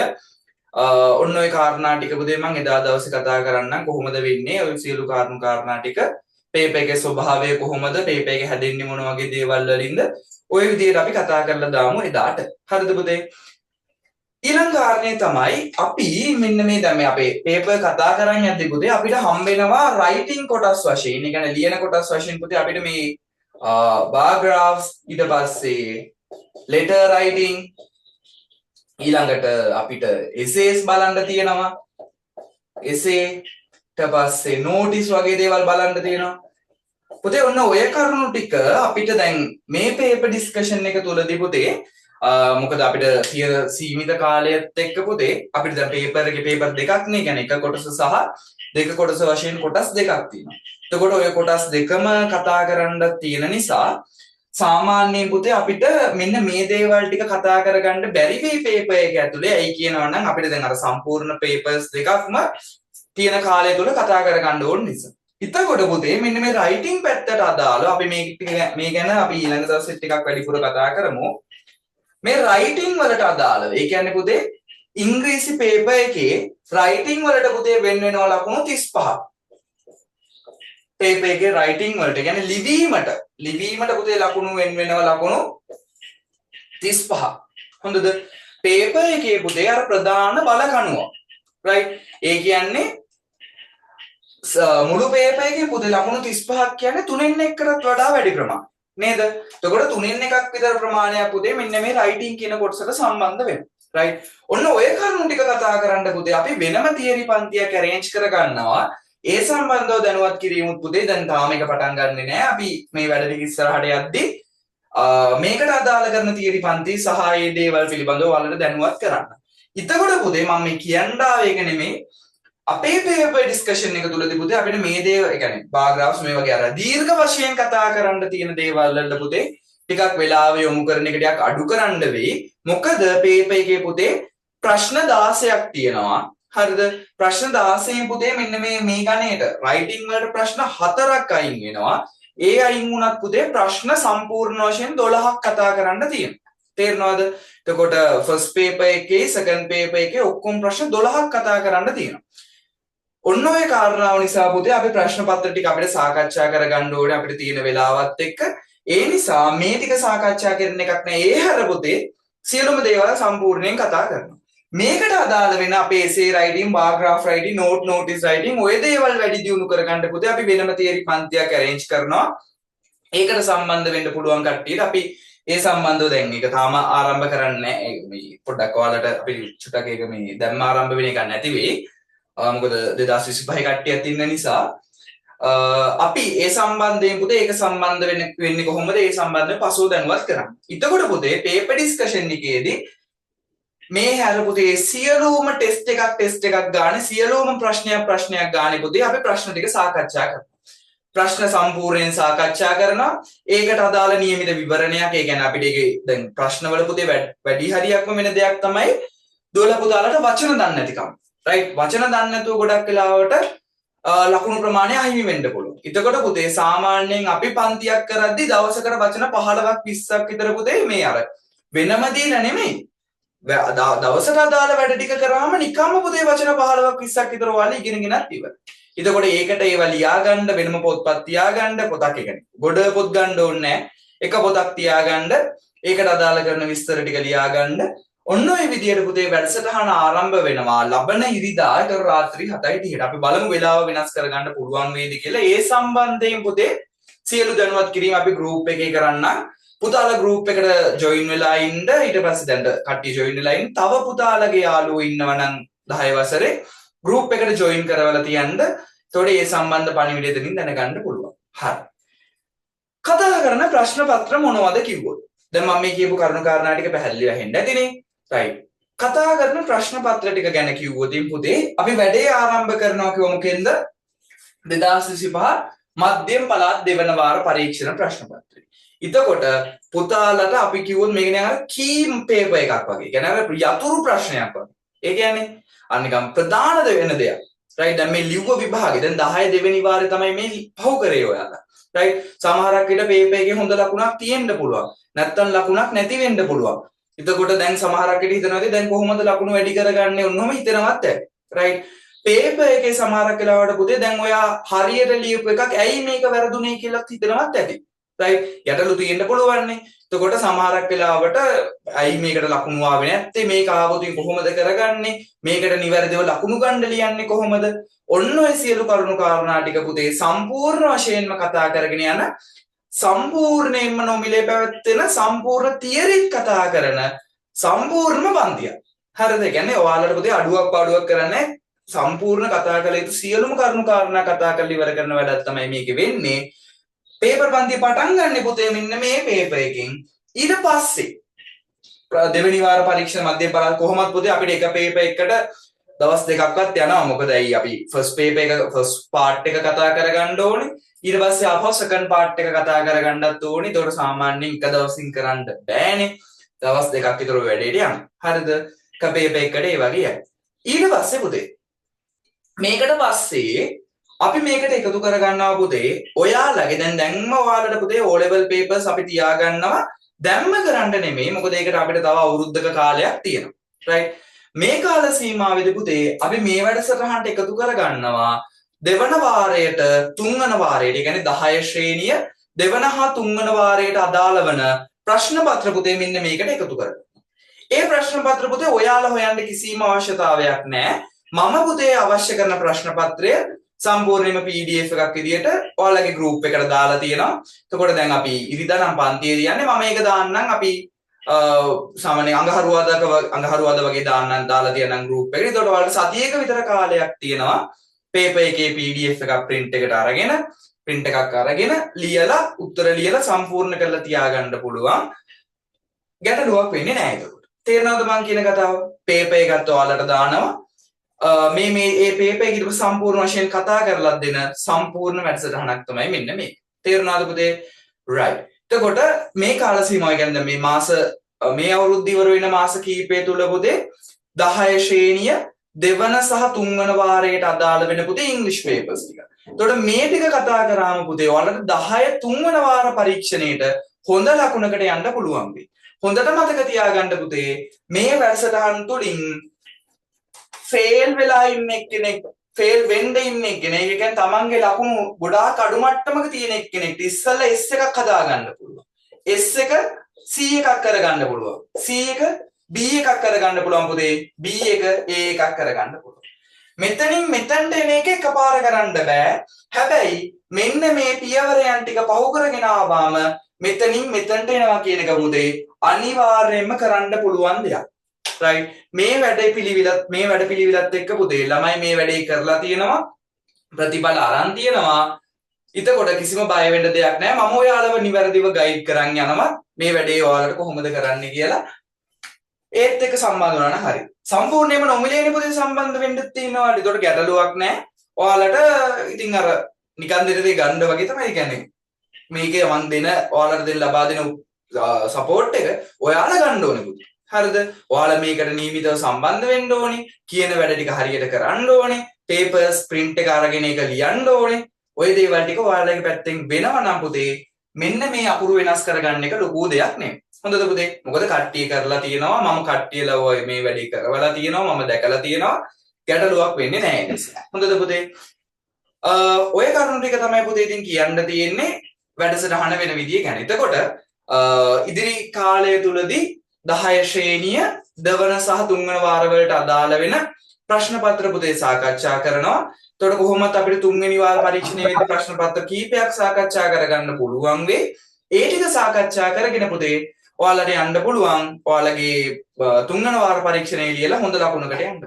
ඔන්න ඔය කාරණා ටික පුතේ මම එදා දවසේ කතා කරන්නම්. කොහොමද වෙන්නේ ඔය සියලු කාරණා ටික, පේපර් එකේ ස්වභාවය කොහොමද, පේපර් එක හැදෙන්නේ මොන වගේ දේවල් වලින්ද, ඔය විදිහට අපි කතා කරලා දාමු එදාට. හරිද පුතේ? ඊළඟ කාරණේ තමයි අපි මෙන්න මේ දැන් මේ අපේ පේපර් කතා කරන් යද්දී පුතේ අපිට හම්බෙනවා රයිටින් කොටස් වශයෙන්. ඒ කියන්නේ ලියන කොටස් වශයෙන් පුතේ අපිට මේ බාර් ග්‍රාෆ්ස්, ඊට පස්සේ ලෙටර් රයිටින්, ඊළඟට අපිට එසේස් බලන්න තියෙනවා. එසේ ඊට පස්සේ නෝටිස් වගේ දේවල් බලන්න තියෙනවා. පුතේ ඔන්න ඔය කරුණු ටික අපිට දැන් මේ පේපර් ඩිස්කෂන් එක තුලදී පුතේ මොකද අපිට තියෙන සීමිත කාලයත් එක්ක පුතේ අපිට දැන් පේපර් එකේ පේපර් දෙකක් නේ. කියන්නේ එක කොටස සහ දෙක කොටස වශයෙන් කොටස් දෙකක් තියෙනවා. එතකොට ඔය කොටස් දෙකම කතා කරන්න තියෙන නිසා සාමාන්‍යයෙන් පුතේ අපිට මෙන්න මේ දේවල් ටික කතා කරගන්න බැරි වෙයි පේපර් එක ඇතුලේ. ඇයි කියනවා නම් අපිට දැන් අර සම්පූර්ණ පේපර්ස් දෙකක්ම තියෙන කාලය තුල කතා කරගන්න ඕන නිසා. එතකොට පුතේ මෙන්න මේ රයිටින් පැත්තට අදාළව අපි මේ ගැන අපි ඊළඟ දවසේ ටිකක් වැඩිපුර කතා කරමු. මේ රයිටින් වලට අදාළව ඒ කියන්නේ පුතේ ඉංග්‍රීසි පේපර් එකේ රයිටින් වලට පුතේ වෙන වෙනවා ලකුණු 35ක්. පේපර් එකේ රයිටින් වලට කියන්නේ ලිවීමට පුතේ ලකුණු වෙනවා ලකුණු 35ක්. හොඳද? පේපර් එකේ පුතේ අර ප්‍රධාන බලකණුව. රයිට්? ඒ කියන්නේ මුළු පේපර් එකේ පුතේ ලකුණු 35ක් කියන්නේ 3න් 1කටත් වඩා වැඩි ප්‍රමාණයක්. නේද? එතකොට 3න් 1ක් විතර ප්‍රමාණයක් පුතේ මෙන්න මේ රයිටින් කියන කොටසට සම්බන්ධ වෙනවා. රයිට්? ඔන්න ඔය කරුණු ටික කතා කරන්න පුතේ අපි වෙනම තියරි පන්තියක් arrange කරගන්නවා. ඒ සම්බන්ධව දැනුවත් කිරීමුත් පුතේ දැන් තාම එක පටන් ගන්නෙ නෑ. අපි මේ වැඩ ටික ඉස්සරහට යද්දී මේකට අදාළ කරන තියරි පන්ති සහ ඒ දේවල් පිළිබඳව ඔයාලට දැනුවත් කරන්න. එතකොට පුතේ මම මේ කියන්න ආවේ ඒක නෙමෙයි. අපේ පේපර් ඩිස්කෂන් එක තුලදී පුතේ අපිට මේ දේවල් ඒ කියන්නේ බාර් ග්‍රාෆ්ස් මේ වගේ අර දීර්ඝ වශයෙන් කතා කරන්න තියෙන දේවල් වලට පුතේ ටිකක් වෙලාව යොමු කරන එක ටිකක් අඩු කරන්න වෙයි. මොකද පේපර් එකේ පුතේ ප්‍රශ්න 16ක් තියෙනවා. හරිද? ප්‍රශ්න 16න් පුතේ මෙන්න මේ ගණේට රයිටින් වලට ප්‍රශ්න 4ක් අයින් වෙනවා. ඒ අයින් වුණත් පුතේ ප්‍රශ්න සම්පූර්ණ වශයෙන් 12ක් කතා කරන්න තියෙනවා. තේරෙනවද? එතකොට ෆස්ට් පේපර් එකේ සෙකන්ඩ් පේපර් එකේ ඔක්කොම ප්‍රශ්න 12ක් කතා කරන්න තියෙනවා. ඔන්න ඔය කාරණාව නිසා පුතේ අපි ප්‍රශ්න පත්‍ර ටික අපිට සාකච්ඡා කරගන්න ඕනේ අපිට තියෙන වෙලාවත් එක්ක. ඒ නිසා මේ ටික සාකච්ඡා කරන එකක් නෑ. ඒ හැර පුතේ සියලුම දේවල් සම්පූර්ණයෙන් කතා කරනවා. මේකට අදාළ වෙන අපේ essay writing, bar graph writing, notice writing ඔය දේවල් වැඩි දියුණු කරගන්න පුතේ අපි වෙනම theory පන්තියක් arrange කරනවා. ඒකට සම්බන්ධ වෙන්න පුළුවන් කට්ටියට අපි ඒ සම්බන්ධව දැන් ඒක තාම ආරම්භ කරන්නේ නැහැ. මේ පොඩ්ඩක් ඔයාලට අපි චුට්ටක් ඒක මේ දැම්ම ආරම්භ වෙන එක නැති වෙයි. මොකද 2025 කට්ටියක් ඉන්න නිසා අපි ඒ සම්බන්ධයෙන් පුතේ ඒක සම්බන්ධ වෙන්නේ කොහොමද? ඒ සම්බන්ධව පසුව දැනුවත් කරන්න. එතකොට පුතේ පේපර් ඩිස්කෂන් එකේදී මේ හැර පුතේ සියලුම ටෙස්ට් එකක් ගානේ සියලුම ප්‍රශ්නයක් ගානේ පුතේ අපි ප්‍රශ්න ටික සාකච්ඡා කරනවා. ප්‍රශ්න සම්පූර්ණයෙන් සාකච්ඡා කරනවා. ඒකට අදාළ නියමිත විවරණයක්. ඒ කියන්නේ අපිට ඒකේ දැන් ප්‍රශ්නවල පුතේ වැඩි හරියක්ම වෙන දෙයක් තමයි දුවල පුතාලට වචන දන්නේ නැතිකම. රයිට්? වචන දන්නේ නැතුව ගොඩක් වෙලාවට ලකුණු ප්‍රමාණය අහිමි වෙන්න පුළුවන්. එතකොට පුතේ සාමාන්‍යයෙන් අපි පන්තියක් කරද්දී දවසකට වචන 15ක් 20ක් විතර පුතේ මේ අර වෙනම දීලා නෙමෙයි. දවසට අදාළ වැඩ ටික කරාම නිකම්ම පුතේ වචන 15ක් 20ක් විතර ඔයාලා ඉගෙනගෙනත් ඉවරයි. එතකොට ඒකට ඒවා ලියාගන්න වෙනම පොත්පත් තියාගන්න පොතක් එකනේ. ගොඩ පොත් ගන්න ඕනේ නැහැ. එක පොතක් තියාගන්න ඒකට අදාළ කරන විස්තර ටික ලියාගන්න. ඔන්න ඔය විදියට පුතේ වැඩසටහන ආරම්භ වෙනවා. ලබන ඉරිදාට රාත්‍රී 7:30ට. අපි බලමු වෙලාව වෙනස් කරගන්න පුළුවන් වේද කියලා. ඒ සම්බන්ධයෙන් පුතේ සියලු දැනුවත් කිරීම අපි group එකේ කරන්නම්. පුතාලා group එකට join වෙලා ඉන්න. ඊට පස්සේ දැන් කට්ටිය join වෙලා ඉන්න. තව පුතාලගේ යාළුවෝ ඉන්නවා නම් 10 වසරේ group එකට join කරවලා තියන්න. එතකොට ඒ සම්බන්ධ පණිවිඩය දෙමින් දැනගන්න පුළුවන්. හරි. කතා කරන ප්‍රශ්න පත්‍ර මොනවද කිව්වොත්. දැන් මම මේ කියපු කරුණු කාරණා ටික පැහැදිලිව ඇහෙන්න ඇතිනේ. right. කතා කරන ප්‍රශ්න පත්‍ර ටික ගැන කිව්වොත් පුතේ අපි වැඩේ ආරම්භ කරනවා කිව්ව මොකෙන්ද? 2025 මධ්‍යම පළාත් දෙවන වාර පරීක්ෂණ ප්‍රශ්න පත්‍රය. එතකොට පුතාලට අපි කිව්වොත් මේක නිකන් කීම් පේපර් එකක් වගේ. කියන්නේ යතුරු ප්‍රශ්නයක් වගේ. ඒ කියන්නේ අනිකම් ප්‍රධාන වෙන දෙයක්. right. දැන් මේ ලිව්ව විභාගේ දැන් 10 දෙවෙනි වාරේ තමයි මේ පහු කරේ ඔයාලා. right. සමහරක් විට පේපර් එකේ හොඳ ලකුණක් තියෙන්න පුළුවන්. නැත්තම් ලකුණක් නැති වෙන්න පුළුවන්. එතකොට දැන් සමහරක් විට හිතනවා දැන් කොහොමද ලකුණු වැඩි කරගන්නේ ඔන්නෝම හිතනවත් ඇති. right. පේපර් එකේ සමහරක් වෙලාවට පුතේ දැන් ඔයා හරියට ලියපු එකක් ඇයි මේක වැරදුනේ කියලා හිතනවත් ඇති. right. යටලු තියෙන්න පුළුවන්නේ. එතකොට සමහරක් වෙලාවට ඇයි මේකට ලකුණු ආවේ නැත්තේ මේක ආවොත් කොහොමද කරගන්නේ මේකට නිවැරදිව ලකුණු ගන්න ලියන්නේ කොහොමද ඔන්න ඔය සියලු කරුණු කාරණා ටික පුතේ සම්පූර්ණ වශයෙන්ම කතා කරගෙන යන සම්පූර්ණයෙන්ම නොමිලේ පැවැත්වෙන සම්පූර්ණ තියරිත් කතා කරන සම්පූර්ණම පන්තියක්. හරිද? ඒ කියන්නේ ඔයාලට පුතේ අඩුවක් පාඩුවක් කරන්නේ සම්පූර්ණ කතා කළ යුතු සියලුම කරුණු කාරණා කතා කරලා ඉවර කරන වැඩක් තමයි මේකේ වෙන්නේ. පේපර් පන්තිය පටන් ගන්න පුතේ මෙන්න මේ පේපර් එකෙන්. ඊට පස්සේ දෙවෙනි වාර පරීක්ෂණ මධ්‍යම පළාත් කොහොමද පුතේ අපිට එක පේපර් එකකට දවස් දෙකක්වත් යනවා. මොකද ඇයි අපි ෆස්ට් පේපර් එක ෆස්ට් පාර්ට් එක කතා කරගන්න ඕනේ. ඊට පස්සේ ආපහු සෙකන්ඩ් පාර්ට් එක කතා කරගන්නත් ඕනේ. ඒතකොට සාමාන්‍යයෙන් එක දවසින් කරන්න බෑනේ. දවස් දෙකක් විතර වැඩේට යනවා. හරිද? එක පේපර් එකකට ඒ වගේ යයි. ඊට පස්සේ පුතේ මේකට පස්සේ අපි මේකට එකතු කරගන්නවා පුතේ ඔයාලගේ දැන්ම ඔයාලට පුතේ O level papers අපි තියාගන්නවා දැම්ම කරන්න නෙමෙයි මොකද ඒකට අපිට තව අවුරුද්දක කාලයක් තියෙනවා right මේ කාල සීමාවෙදී පුතේ අපි මේ වැඩසටහනට එකතු කරගන්නවා දෙවන වාරයට තුන්වන වාරයට ඒ කියන්නේ 10 ශ්‍රේණිය දෙවන හා තුන්වන වාරයට අදාළ වන ප්‍රශ්න පත්‍ර පුතේ මෙන්න මේකට එකතු කරගන්නවා. ඒ ප්‍රශ්න පත්‍ර පුතේ ඔයාලා හොයන්න කිසිම අවශ්‍යතාවයක් නැහැ. මම පුතේ අවශ්‍ය කරන ප්‍රශ්න පත්‍රය සම්පූර්ණයෙන්ම PDF එකක් විදියට ඔයාලගේ group එකට දාලා තියෙනවා. එතකොට දැන් අපි ඉරිදා නම් පන්තියේ යන්නේ මම මේක දාන්නම් අපි සාමාන්‍ය අඟහරුවාදා වගේ දාන්නම් දාලා තියෙනම් group එකට. එතකොට ඔයාලට සතියක විතර කාලයක් තියෙනවා paper එකේ PDF එකක් print එකට අරගෙන print එකක් අරගෙන ලියලා උත්තර ලියලා සම්පූර්ණ කරලා තියාගන්න පුළුවන්. ගැටලුවක් වෙන්නේ නැහැ එතකොට. තේරෙනවද මම කියන කතාව? paper එකත් ඔයාලට දානවා. මේ පේපර් එක ඊට සම්පූර්ණ වශයෙන් කතා කරලා දෙන සම්පූර්ණ වැඩසටහනක් තමයි මෙන්න මේ. තේරුණාද පුතේ? right. එතකොට මේ කාල සීමාව කියන්නේ මේ මාස මේ අවුරුද්ද ඉවර වෙන මාස කීපය තුල පුතේ 10 ශ්‍රේණිය දෙවන සහ තුන්වන වාරයට අදාළ වෙන පුතේ ඉංග්‍රීසි පේපර්ස් ටික. එතකොට මේ ටික කතා කරාම පුතේ ඔයාලට 10 තුන්වන වාර පරීක්ෂණයට හොඳ ලකුණකට යන්න පුළුවන් වෙයි. හොඳට මතක තියාගන්න පුතේ මේ වැඩසටහන් තුලින් ෆේල් වෙලා ඉන්න එක්කෙනෙක් ෆේල් වෙන්න ඉන්න එක්කෙනෙක් ඒ කියන්නේ තමන්ගේ ලකුණු ගොඩාක් අඩු මට්ටමක තියෙන එක්කෙනෙක්ට ඉස්සෙල්ලා S එකක් හදා ගන්න පුළුවන්. S එක C එකක් කරගන්න පුළුවන්. C එක B එකක් කරගන්න පුළුවන් පුතේ. B එක A එකක් කරගන්න පුළුවන්. මෙතනින් මෙතනට එන එක එකපාර කරන්න බෑ. හැබැයි මෙන්න මේ පියවරයන් ටික පහු කරගෙන ආවම මෙතනින් මෙතනට එනවා කියන එක පුතේ අනිවාර්යයෙන්ම කරන්න පුළුවන් දෙයක්. right මේ වැඩපිළිවිලත් එක්ක පුතේ ළමයි මේ වැඩේ කරලා තියෙනවා ප්‍රතිඵල අරන් තියෙනවා එතකොට කිසිම බය වෙන්න දෙයක් නැහැ මම ඔයාලව නිවැරදිව ගයිඩ් කරන් යනවා මේ වැඩේ ඔයාලට කොහොමද කරන්නේ කියලා ඒත් එක්ක සම්බන්ධ වුණා නම් හරි සම්පූර්ණයෙන්ම නොමිලේනේ පුතේ සම්බන්ධ වෙන්න තියෙනවා ඒකට ගැටලුවක් නැහැ ඔයාලට ඉතින් අර නිකන් දෙන දේ ගන්න වගේ තමයි කියන්නේ මේකේ මන් දෙන ඔයාලට දෙන්න ලබා දෙන සපෝට් එක ඔයාලා ගන්න ඕනේ පුතේ හරිද? ඔයාලා මේකට නියමිතව සම්බන්ධ වෙන්න ඕනේ. කියන වැඩ ටික හරියට කරන්න ඕනේ. papers print එක අරගෙන ඒක ලියන්න ඕනේ. ඔය දේවල් ටික ඔයාලගේ පැත්තෙන් වෙනවා නම් පුතේ මෙන්න මේ අකුරු වෙනස් කරගන්න එක ලොකු දෙයක් නෙමෙයි. හොඳද පුතේ? මොකද කට්ටිය කරලා තියෙනවා. මම කට්ටියලා ඔය මේ වැඩේ කරවලා තියෙනවා. මම දැකලා තියෙනවා. ගැටලුවක් වෙන්නේ නැහැ ඒ නිසා. හොඳද පුතේ? ඔය කරුණු ටික තමයි පුතේ ඉතින් කියන්න තියෙන්නේ වැඩසටහන වෙන විදිය ගැන. එතකොට ඉදිරි කාලය තුලදී 10 ශ්‍රේණිය දෙවන සහ තුන්වන වාරවලට අදාළ වෙන ප්‍රශ්න පත්‍ර පුතේ සාකච්ඡා කරනවා. එතකොට කොහොමත් අපිට තුන්වෙනි වාර පරීක්ෂණයේදී ප්‍රශ්න පත්‍ර කීපයක් සාකච්ඡා කරගන්න පුළුවන් වෙයි. ඒ ටික සාකච්ඡා කරගෙන පුතේ ඔයාලට යන්න පුළුවන් ඔයාලගේ තුන්වෙනි වාර පරීක්ෂණයේ ලියලා හොඳ ලකුණකට යන්න.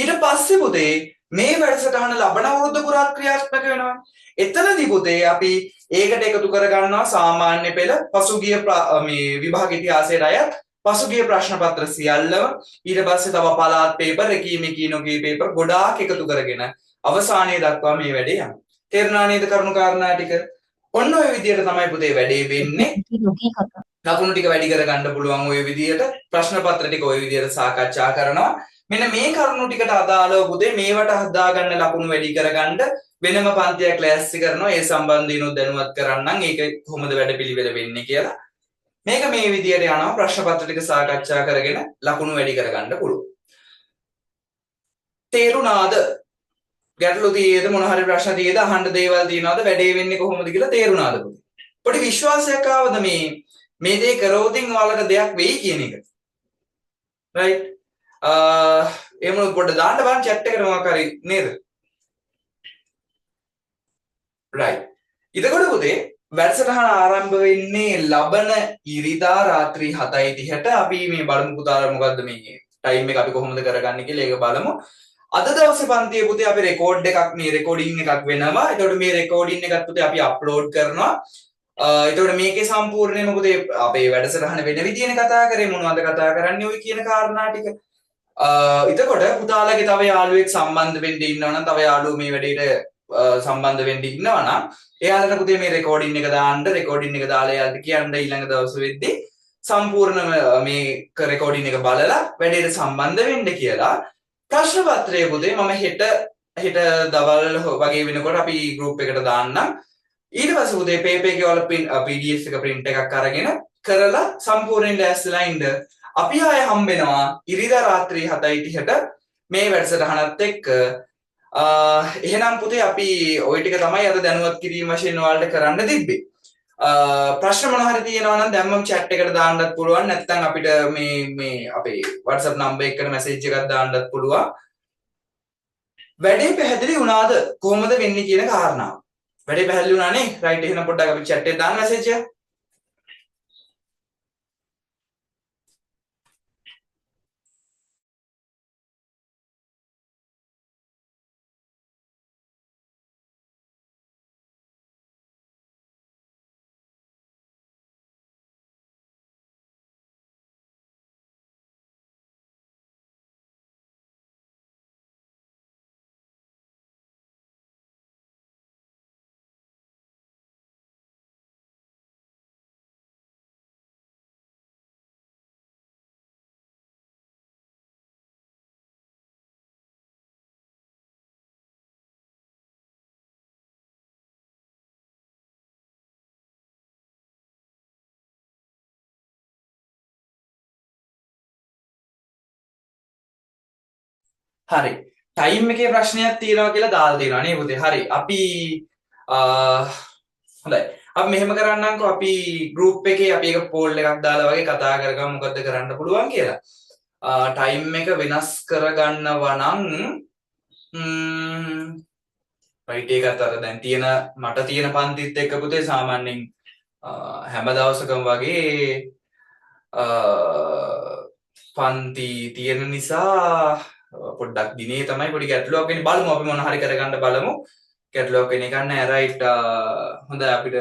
ඊට පස්සේ පුතේ මේ වැඩසටහන ලබන අවුරුද්ද පුරාත් ක්‍රියාත්මක වෙනවා. එතනදී පුතේ අපි ඒකට එකතු කරගන්නවා සාමාන්‍ය පෙළ පසුගිය මේ විභාග ඉතිහාසයට අයත් පසුගිය ප්‍රශ්න පත්‍ර සියල්ලම ඊට පස්සේ තව පළාත් පේපර් එකීමේ කීනෝගේ පේපර් ගොඩාක් එකතු කරගෙන අවසානයේ දක්වා මේ වැඩේ යනවා. තේරුණා නේද කරුණු කාරණා ටික? ඔන්න ඔය විදිහට තමයි පුතේ වැඩේ වෙන්නේ. ලකුණු ටික වැඩි කරගන්න පුළුවන් ඔය විදිහට ප්‍රශ්න පත්‍ර ටික ඔය විදිහට සාකච්ඡා කරනවා. මෙන්න මේ කරුණු ටිකට අදාළව පුතේ මේවට හදාගන්න ලකුණු වැඩි කරගන්න වෙනම පන්තියක් ලෑස්ති කරනවා. ඒ සම්බන්ධීනොත් දැනුවත් කරන්නම් ඒක කොහොමද වැඩපිළිවෙල වෙන්නේ කියලා. මේක මේ විදිහට යනවා ප්‍රශ්න පත්‍ර ටික සාකච්ඡා කරගෙන ලකුණු වැඩි කරගන්න පුළුවන්. තේරුණාද? ගැටලු තියෙද මොන හරි ප්‍රශ්න තියෙද අහන්න දේවල් තියෙනවද වැඩේ වෙන්නේ කොහොමද කියලා තේරුණාද පුතේ? පොඩි විශ්වාසයක් ආවද මේ දේ කරවොතින් ඔයාලට දෙයක් වෙයි කියන එක? right එහෙම පොඩ්ඩක් දාන්න බලන්න chat එකට මොකක් හරි නේද? right ඉතකොට පුතේ වැඩසටහන ආරම්භ වෙන්නේ ලබන ඉරිදා රාත්‍රී 7:30ට. අපි මේ බලමු පුතාලා මොකද්ද මේ ටයිම් එක අපි කොහොමද කරගන්නේ කියලා ඒක බලමු. අද දවසේ පන්තියේ පුතේ අපි රෙකෝඩ් එකක් මේ රෙකෝඩින් එකක් වෙනවා. එතකොට මේ රෙකෝඩින් එකත් පුතේ අපි අප්ලෝඩ් කරනවා. එතකොට මේකේ සම්පූර්ණයෙන්ම පුතේ අපේ වැඩසටහන වෙන විදිහනේ කතා කරේ මොනවද කතා කරන්නේ ඔය කියන කාරණා ටික. එතකොට පුතාලගේ තව යාළුවෙක් සම්බන්ධ වෙන්න ඉන්නවා නම් තව යාළුවෝ මේ වැඩේට සම්බන්ධ වෙන්න ඉන්නවා නම් එයාලට පුතේ මේ රෙකෝඩින් එක දාන්න රෙකෝඩින් එක දාලා එයාලට කියන්න ඊළඟ දවස් වෙද්දී සම්පූර්ණ මේ රෙකෝඩින් එක බලලා වැඩේට සම්බන්ධ වෙන්න කියලා. ප්‍රශ්න පත්‍රය පුතේ මම හෙට දවල් වගේ වෙනකොට අපි ගෲප් එකට දාන්නම්. ඊට පස්සේ පුතේ පේපර් එකේ වල PDF එක print එකක් අරගෙන කරලා සම්පූර්ණයෙන් ලෑස්තිලා ඉන්න. අපි ආයෙ හම්බෙනවා ඉරිදා රාත්‍රී 7:30ට මේ වැඩසටහනත් එක්ක. එහෙනම් පුතේ අපි ওই ටික තමයි අද දැනුවත් කිරීම වශයෙන් ඔයාලට කරන්න තිබ්බේ. ප්‍රශ්න මොන හරි තියෙනවා නම් දැම්මම chat එකට දාන්නත් පුළුවන්. නැත්නම් අපිට මේ අපේ WhatsApp number එකට message එකක් දාන්නත් පුළුවන්. වැඩේ පැහැදිලි වුණාද? කොහොමද වෙන්නේ කියන කාරණාව. වැඩේ පැහැදිලි වුණා නේ? right එහෙනම් පොඩ්ඩක් අපි chat එකේ දාන්න message එක. හරි. ටයිම් එකේ ප්‍රශ්නයක් තියෙනවා කියලා දාලා දෙනවා නේ පුතේ. හරි. අපි හොඳයි. අපි මෙහෙම කරන්නම්කෝ අපි group එකේ අපි එක poll එකක් දාලා වගේ කතා කරගමු මොකද්ද කරන්න පුළුවන් කියලා. ටයිම් එක වෙනස් කරගන්නවා නම් right ඒකත් අර දැන් මට තියෙන පන්තිත් එක්ක පුතේ සාමාන්‍යයෙන් හැම දවසකම වගේ පන්ති තියෙන නිසා පොඩ්ඩක් දිනේ තමයි පොඩි ගැටලුවක් වෙන්නේ. බලමු අපි මොන හරි කරගන්න බලමු. ගැටලුවක් වෙන එක නෑ. right හොඳයි අපිට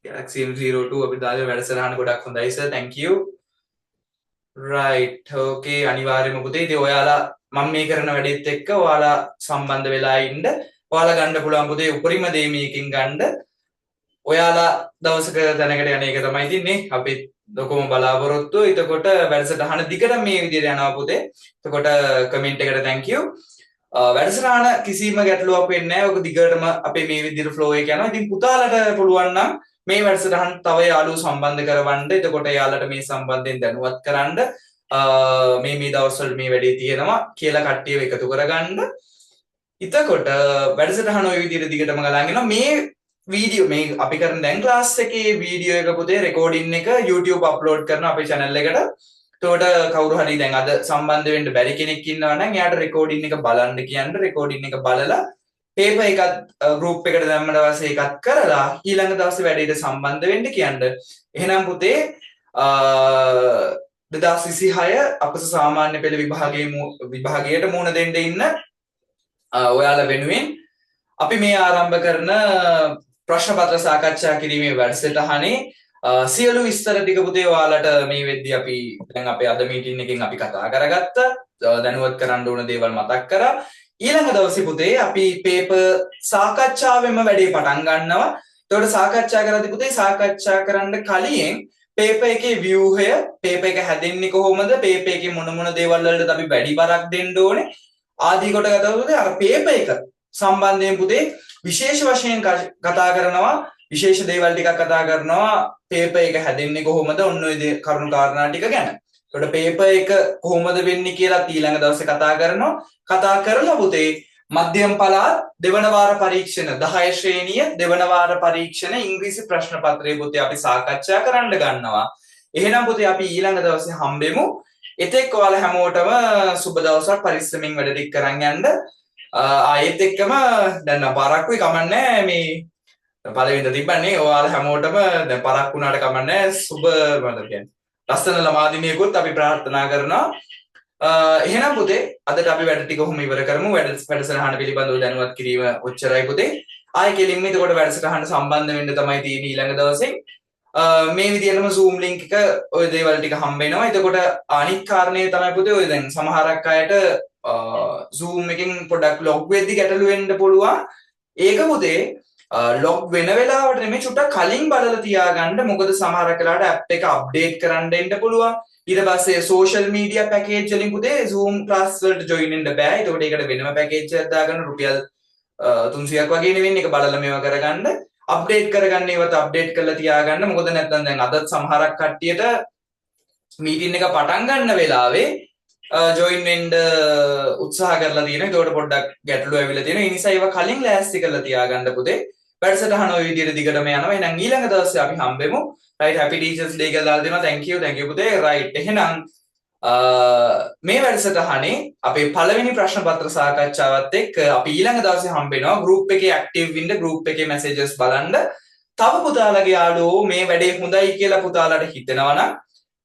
Galaxy M02 අපි දාලා වැඩසටහන ගොඩක් හොඳයි sir. thank you. right okay අනිවාර්යයෙන්ම පුතේ ඉතින් ඔයාලා මම මේ කරන වැඩේත් එක්ක ඔයාලා සම්බන්ධ වෙලා ඉන්න. ඔයාලා ගන්න පුළුවන් පුතේ උපරිම දේ මේකෙන් ගන්න. ඔයාලා දවසක දැනකට යන එක තමයි තින්නේ. අපි ලොකම බලාපොරොත්තු. එතකොට වැඩසටහන දිගට මේ විදිහට යනවා පුතේ. එතකොට කමෙන්ට් එකට thank you. වැඩසටහන කිසිම ගැටලුවක් වෙන්නේ නැහැ. ඔක දිගටම අපේ මේ විදිහට flow එක යනවා. ඉතින් පුතාලට පුළුවන් නම් මේ වැඩසටහන තව යාළුවෝ සම්බන්ධ කරවන්න. එතකොට යාළුවට මේ සම්බන්ධයෙන් දැනුවත් කරන්න. මේ දවස්වල මේ වැඩේ තියෙනවා කියලා කට්ටියව එකතු කරගන්න. එතකොට වැඩසටහන ওই විදිහට දිගටම ගලාගෙන යනවා. මේ වීඩියෝ මේ අපි කරන දැන් ක්ලාස් එකේ වීඩියෝ එක පුතේ රෙකෝඩින් එක YouTube අප්ලෝඩ් කරන අපේ channel එකට. එතකොට කවුරු හරි දැන් අද සම්බන්ධ වෙන්න බැරි කෙනෙක් ඉන්නවා නම් එයාට රෙකෝඩින් එක බලන්න කියන්න රෙකෝඩින් එක බලලා පේපර් එකත් ගෲප් එකට දැම්මට පස්සේ ඒකත් කරලා ඊළඟ දවසේ වැඩේට සම්බන්ධ වෙන්න කියන්න. එහෙනම් පුතේ 2026 අපස සාමාන්‍ය පෙළ විභාගයට මුහුණ දෙන්න ඉන්න ඔයාලා වෙනුවෙන් අපි මේ ආරම්භ කරන ප්‍රශ්න පත්‍ර සාකච්ඡා කිරීමේ වැඩසටහනේ සියලු විස්තර ටික පුතේ ඔයාලට මේ වෙද්දී අපි දැන් අපේ අද මීටින් එකෙන් අපි කතා කරගත්තා. දැනුවත් කරන්න ඕන දේවල් මතක් කරා. ඊළඟ දවසේ පුතේ අපි පේපර් සාකච්ඡාවෙම වැඩේ පටන් ගන්නවා. එතකොට සාකච්ඡා කරද්දී පුතේ සාකච්ඡා කරන්න කලින් පේපර් එකේ ව්‍යුහය, පේපර් එක හැදෙන්නේ කොහොමද, පේපර් එකේ මොන දේවල් වලට අපි වැඩි බරක් දෙන්න ඕනේ ආදී කොට ගතවලුද අර පේපර් එක සම්බන්ධයෙන් පුතේ විශේෂ වශයෙන් කතා කරනවා, විශේෂ දේවල් ටිකක් කතා කරනවා පේපර් එක හැදෙන්නේ කොහොමද ඔන්න ඔය කරුණු කාරණා ටික ගැන. එතකොට පේපර් එක කොහොමද වෙන්නේ කියලා ඊළඟ දවසේ කතා කරනවා. කතා කරලා පුතේ මධ්‍යම පළාත් දෙවන වාර පරීක්ෂණ 10 ශ්‍රේණිය දෙවන වාර පරීක්ෂණ ඉංග්‍රීසි ප්‍රශ්න පත්‍රය පුතේ අපි සාකච්ඡා කරන්න ගන්නවා. එහෙනම් පුතේ අපි ඊළඟ දවසේ හම්බෙමු. එතෙක් ඔයාලා හැමෝටම සුබ දවසක් පරිස්සමින් වැඩ ටික කරන් යන්න. ආයෙත් එක්කම දැන් පරක්කුයි කමන්නේ මේ පළවෙනිද තිබ්බන්නේ ඔයාලා හැමෝටම දැන් පරක් වුණාට කමන්නේ සුබ මොකද කියන්නේ ලස්සන ළමා දිනයකුත් අපි ප්‍රාර්ථනා කරනවා. එහෙනම් පුතේ අදට අපි වැඩ ටික කොහොම ඉවර කරමු. වැඩසටහන පිළිබඳව දැනුවත් කිරීම ඔච්චරයි පුතේ. ආයෙ කෙලින්ම එතකොට වැඩසටහනට සම්බන්ධ වෙන්න තමයි තියෙන්නේ ඊළඟ දවසේ. මේ විදිහටම Zoom link එක ඔය දේවල් ටික හම්බ වෙනවා. එතකොට අනිත් කාරණේ තමයි පුතේ ඔය දැන් සමහරක් අයට Zoom එකෙන් පොඩක් log වෙද්දි ගැටලු වෙන්න පුළුවන්. ඒක පුතේ log වෙන වෙලාවට නෙමෙයි චුට්ටක් කලින් බලලා තියාගන්න. මොකද සමහරක් වෙලාවට app එක update කරන්න දෙන්න පුළුවන්. ඊට පස්සේ social media package වලින් පුතේ Zoom class වලට join වෙන්න බෑ. ඒකට ඒකට වෙනම package එකක් දාගන්න රුපියල් 300ක් වගේ නෙවෙන්නේ. ඒක බලලා මේවා කරගන්න. අප්ඩේට් කරගන්න ඒවත් අප්ඩේට් කරලා තියාගන්න. මොකද නැත්නම් දැන් අදත් සමහරක් කට්ටියට මීටින් එක පටන් ගන්න වෙලාවේ ජොයින් වෙන්න උත්සාහ කරලා තියෙනවා. ඒකට පොඩ්ඩක් ගැටලු ඇවිල්ලා තියෙනවා. ඒ නිසා ඒවා කලින් ලෑස්ති කරලා තියාගන්න පුතේ. වැඩසටහන ওই විදිහට දිගටම යනවා. එහෙනම් ඊළඟ දවසේ අපි හම්බෙමු. right happy teachers day කියලා දාලා දෙනවා. thank you පුතේ. right එහෙනම් මේ වැඩසටහනේ අපේ පළවෙනි ප්‍රශ්න පත්‍ර සාකච්ඡාවත් එක්ක අපි ඊළඟ දවසේ හම්බ වෙනවා. group එකේ active වෙන්න, group එකේ messages බලන්න. තව පුතාලගේ යාළුවෝ මේ වැඩේ හොඳයි කියලා පුතාලට හිතෙනවා නම්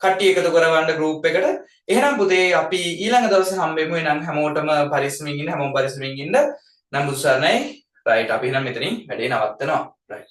කට්ටිය එකතු කරවන්න group එකට. එහෙනම් පුතේ අපි ඊළඟ දවසේ හම්බෙමු. එනම් හැමෝටම පරිස්සමින් ඉන්න, හැමෝම පරිස්සමින් ඉන්න. නම් බුදුසරණයි. right අපි එහෙනම් මෙතනින් වැඩේ නවත්තනවා. right